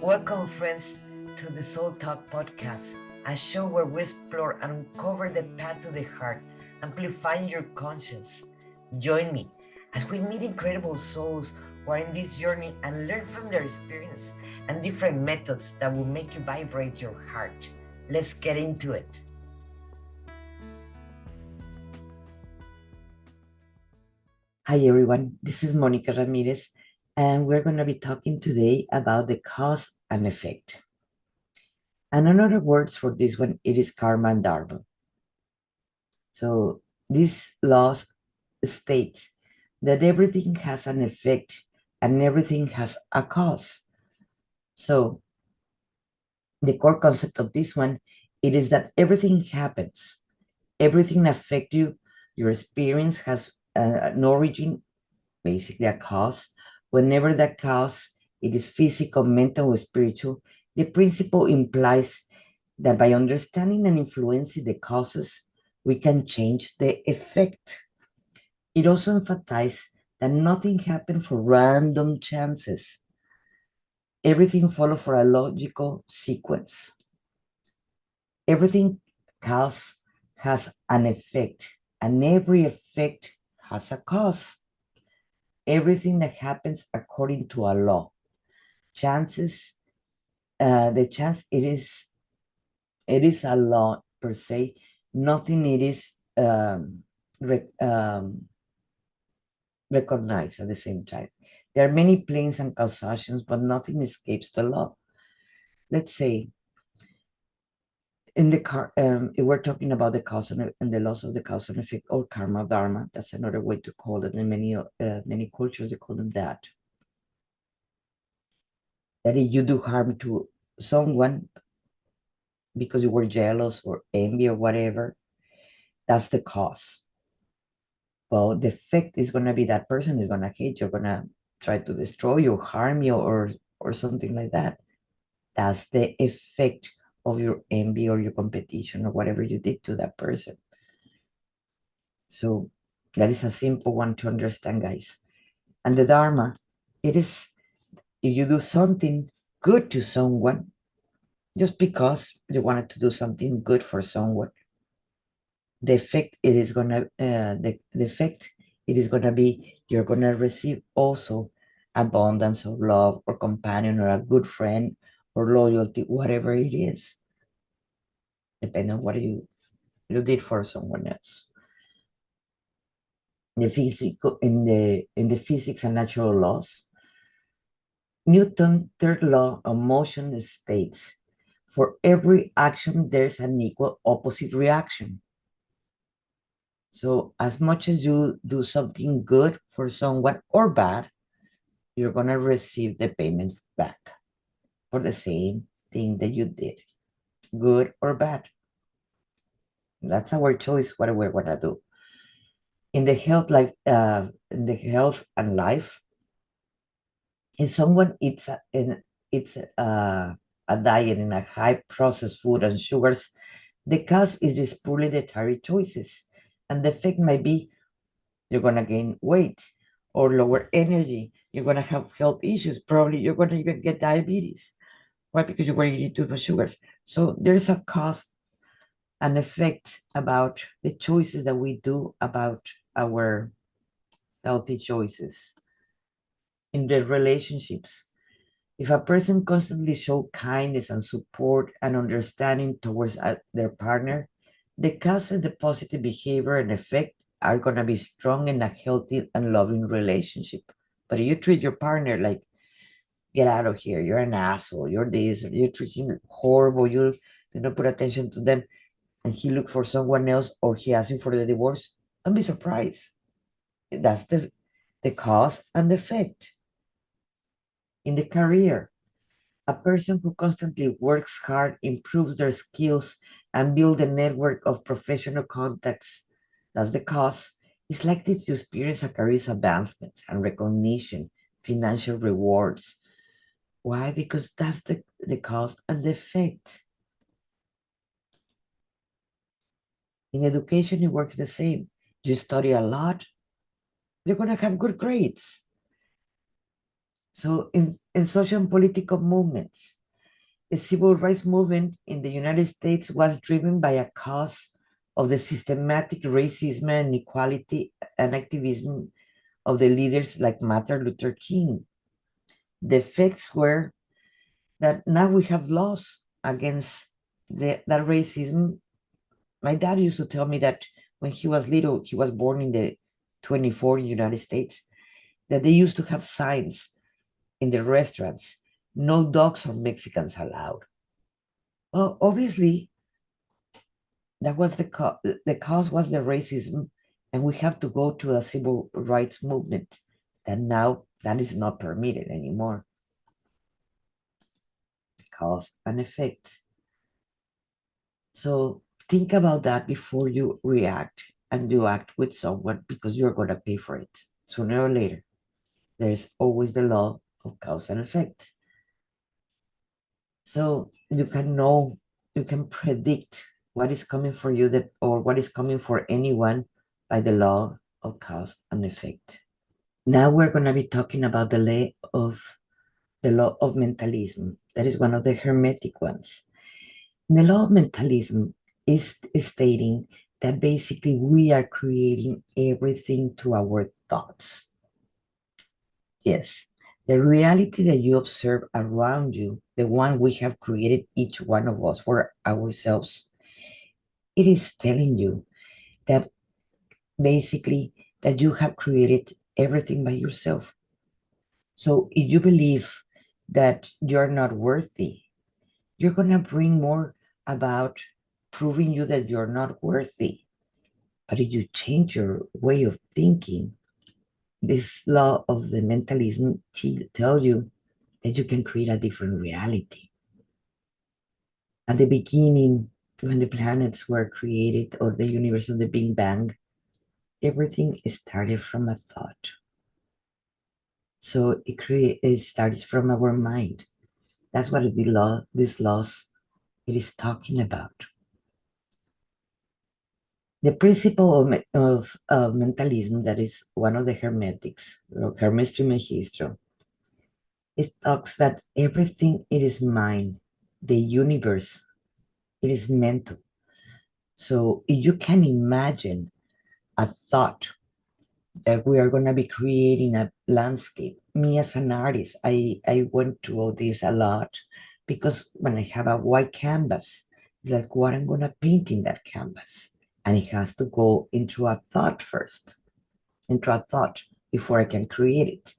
Welcome, friends, to the Soul Talk podcast, a show where we explore and uncover the path to the heart, amplifying your conscience. Join me as we meet incredible souls who are in this journey and learn from their experience and different methods that will make you vibrate your heart. Let's get into it. Hi everyone, this is Monica Ramirez, and we're going to be talking today about the cause and effect. And another words for this one, it is karma and dharma. So this law states that everything has an effect and everything has a cause. So the core concept of this one, it is that everything happens, everything affects you, your experience has an origin, basically a cause. Whenever that cause, it is physical, mental, or spiritual, the principle implies that by understanding and influencing the causes, we can change the effect. It also emphasizes that nothing happens for random chances. Everything follows for a logical sequence. Everything cause has an effect, and every effect has a cause. Everything that happens according to a law. Chances, the chance it is a law per se. Nothing it is re- recognized at the same time. There are many planes and causations, but nothing escapes the law. Let's say in the car, we're talking about the cause and the loss of the cause and effect, or karma dharma. That's another way to call it. In many cultures, they call them that. That if you do harm to someone because you were jealous or envy or whatever, that's the cause. Well, the effect is going to be that person is going to hate you, going to try to destroy you, harm you, or something like that. That's the effect of your envy or your competition or whatever you did to that person. So that is a simple one to understand, guys. And the dharma, it is if you do something good to someone, just because you wanted to do something good for someone, the effect it is gonna the effect it is gonna be you're gonna receive also abundance of love or companion or a good friend or loyalty, whatever it is, depending on what you did for someone else. In the physics and natural laws, Newton's third law of motion states, for every action there's an equal opposite reaction. So as much as you do something good for someone or bad, you're going to receive the payment back for the same thing that you did, good or bad. That's our choice, what we're going to do. In the health and life, if someone eats a diet in a high processed food and sugars, the cause is poorly dietary choices. And the effect might be you're going to gain weight or lower energy. You're going to have health issues. Probably you're going to even get diabetes. Why? Because you were eating too much sugars. So there's a cause and effect about the choices that we do about our healthy choices. In the relationships, if a person constantly show kindness and support and understanding towards their partner, the cause of the positive behavior and effect are going to be strong in a healthy and loving relationship. But if you treat your partner like, get out of here, you're an asshole, you're this, you treat him horrible, you do not put attention to them, and he look for someone else or he asking for the divorce, don't be surprised. That's the cause and the effect. In the career, a person who constantly works hard, improves their skills, and builds a network of professional contacts, that's the cause, is likely to experience a career advancement and recognition, financial rewards. Why? Because that's the cause and the effect. In education, it works the same. You study a lot, you're going to have good grades. So in social and political movements, the civil rights movement in the United States was driven by a cause of the systematic racism and inequality and activism of the leaders like Martin Luther King. The effects were that now we have laws against that racism. My dad used to tell me that when he was little, he was born in the 24 United States, that they used to have signs in the restaurants, no dogs or Mexicans allowed. Well, obviously, that was the cause was the racism, and we have to go to a civil rights movement, and now that is not permitted anymore. Cause and effect. So think about that before you react, and you act with someone because you're going to pay for it sooner or later. There's always the law of cause and effect. So you can know, you can predict what is coming for you or what is coming for anyone by the law of cause and effect. Now we're going to be talking about the law of mentalism. That is one of the Hermetic ones. The law of mentalism is stating that basically we are creating everything through our thoughts. Yes, the reality that you observe around you, the one we have created each one of us for ourselves, it is telling you that basically that you have created everything by yourself. So if you believe that you're not worthy, you're going to bring more about proving you that you're not worthy. But if you change your way of thinking, this law of the mentalism tell you that you can create a different reality. At the beginning, when the planets were created or the universe of the Big Bang, everything started from a thought. So it starts from our mind. That's what this laws it is talking about. The principle of mentalism, that is one of the Hermetics, Hermes Trismegisto, it talks that everything it is mind, the universe, it is mental. So if you can imagine a thought that we are going to be creating a landscape, me as an artist, I went through this a lot because when I have a white canvas, it's like what I'm going to paint in that canvas. And it has to go into a thought first, into a thought before I can create it.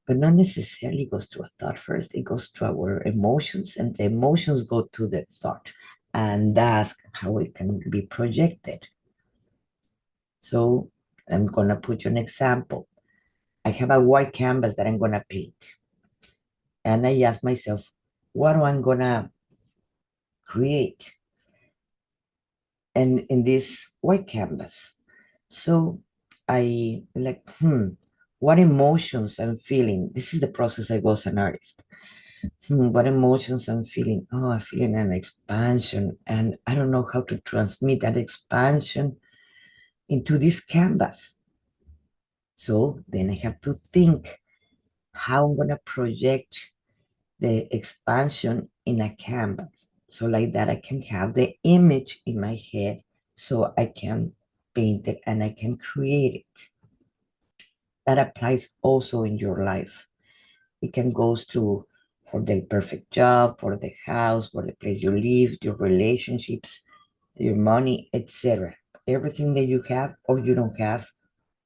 But not necessarily goes to a thought first, it goes to our emotions, and the emotions go to the thought. And that's how it can be projected. So I'm going to put you an example. I have a white canvas that I'm going to paint. And I ask myself, what am I going to create? And in this white canvas. So I like, what emotions I'm feeling. This is the process I was an artist. What emotions I'm feeling. Oh, I'm feeling an expansion. And I don't know how to transmit that expansion into this canvas. So then I have to think how I'm going to project the expansion in a canvas. So like that, I can have the image in my head so I can paint it and I can create it. That applies also in your life. It can go through for the perfect job, for the house, for the place you live, your relationships, your money, etc. Everything that you have or you don't have,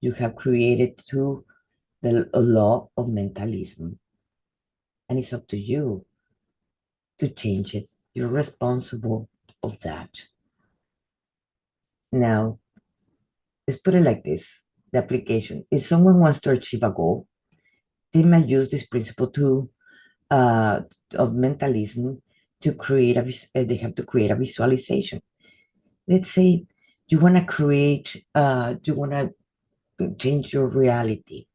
you have created through the law of mentalism. And it's up to you to change it. You're responsible of that. Now, let's put it like this. The application. If someone wants to achieve a goal, they might use this principle of mentalism to create they have to create a visualization. Let's say you want to you want to change your reality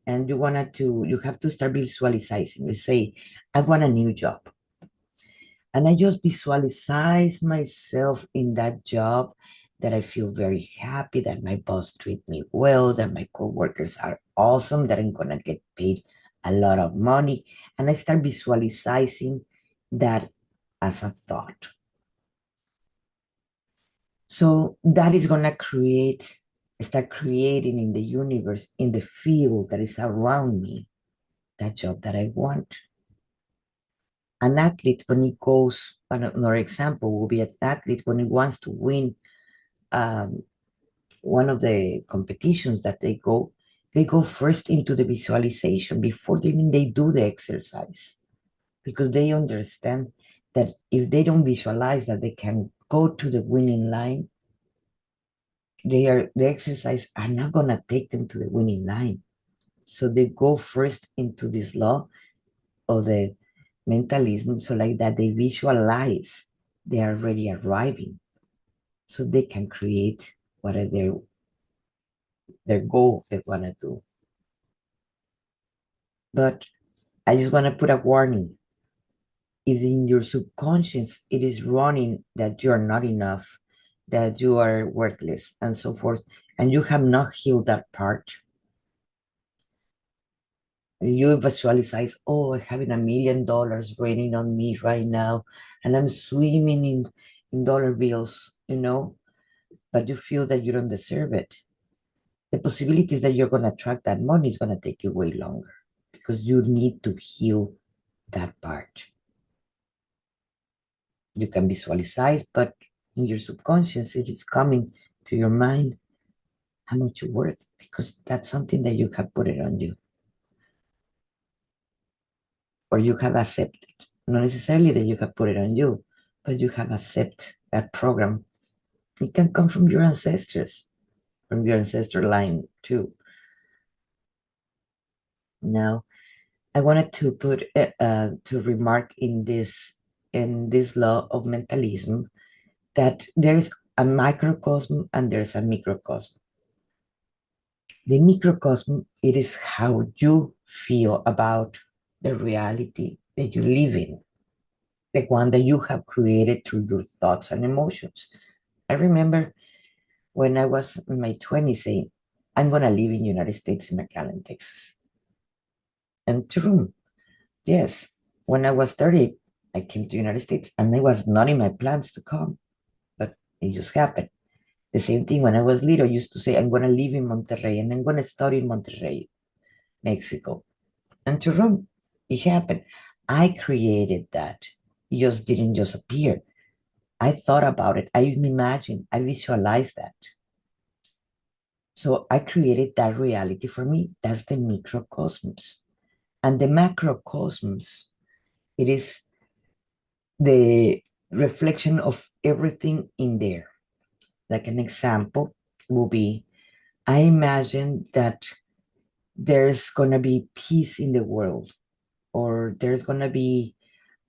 and you have to start visualizing. Let's say, I want a new job. And I just visualize myself in that job, that I feel very happy, that my boss treat me well, that my coworkers are awesome, that I'm gonna get paid a lot of money, and I start visualizing that as a thought. So that is going to start creating in the universe, in the field that is around me, that job that I want. An athlete, when he goes, another example will be an athlete when he wants to win um, one of the competitions that they go first into the visualization before they do the exercise, because they understand that if they don't visualize that they can go to the winning line, the exercise are not going to take them to the winning line. So they go first into this law of the mentalism, so like that they visualize they are already arriving, so they can create what are their goal they want to do. But I just want to put a warning. If in your subconscious it is running that you are not enough, that you are worthless, and so forth, and you have not healed that part, you visualize, oh, having $1 million raining on me right now, and I'm swimming in dollar bills, but you feel that you don't deserve it. The possibilities that you're going to attract that money is going to take you way longer, because you need to heal that part. You can visualize, but in your subconscious, it is coming to your mind how much you're worth, because that's something that you have put it on you, or you have accepted. Not necessarily that you have put it on you, but you have accepted that program. It can come from your ancestors, from your ancestor line too. Now, I wanted to put to remark in this law of mentalism that there is a microcosm and there's a microcosm. The microcosm, it is how you feel about the reality that you live in, the one that you have created through your thoughts and emotions. I remember when I was in my 20s saying, I'm going to live in the United States in McAllen, Texas. And true, yes, when I was 30, I came to the United States and it was not in my plans to come, but it just happened. The same thing when I was little, I used to say, I'm going to live in Monterrey and I'm going to study in Monterrey, Mexico. And to Rome, it happened. I created that. It just didn't just appear. I thought about it. I imagined. I visualized that. So I created that reality for me. That's the microcosmos. And the macrocosmos, it is the reflection of everything in there. Like an example will be, I imagine that there's going to be peace in the world, or there's going to be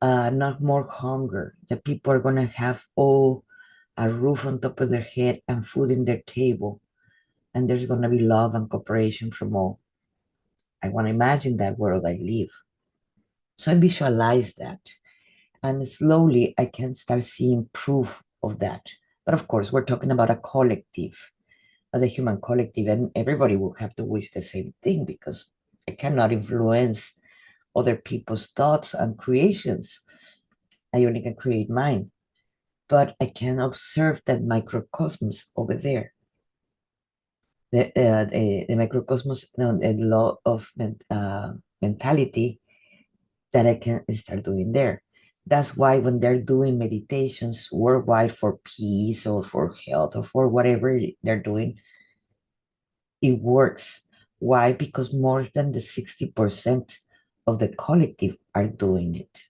not more hunger, that people are going to have all a roof on top of their head and food in their table, and there's going to be love and cooperation from all. I want to imagine that world I live. So I visualize that, and slowly I can start seeing proof of that. But of course, we're talking about a collective, the human collective, and everybody will have to wish the same thing, because I cannot influence other people's thoughts and creations. I only can create mine, but I can observe that microcosmos over there. The microcosmos, no, the law of mentality that I can start doing there. That's why when they're doing meditations worldwide for peace or for health or for whatever they're doing, it works. Why? Because more than the 60% of the collective are doing it.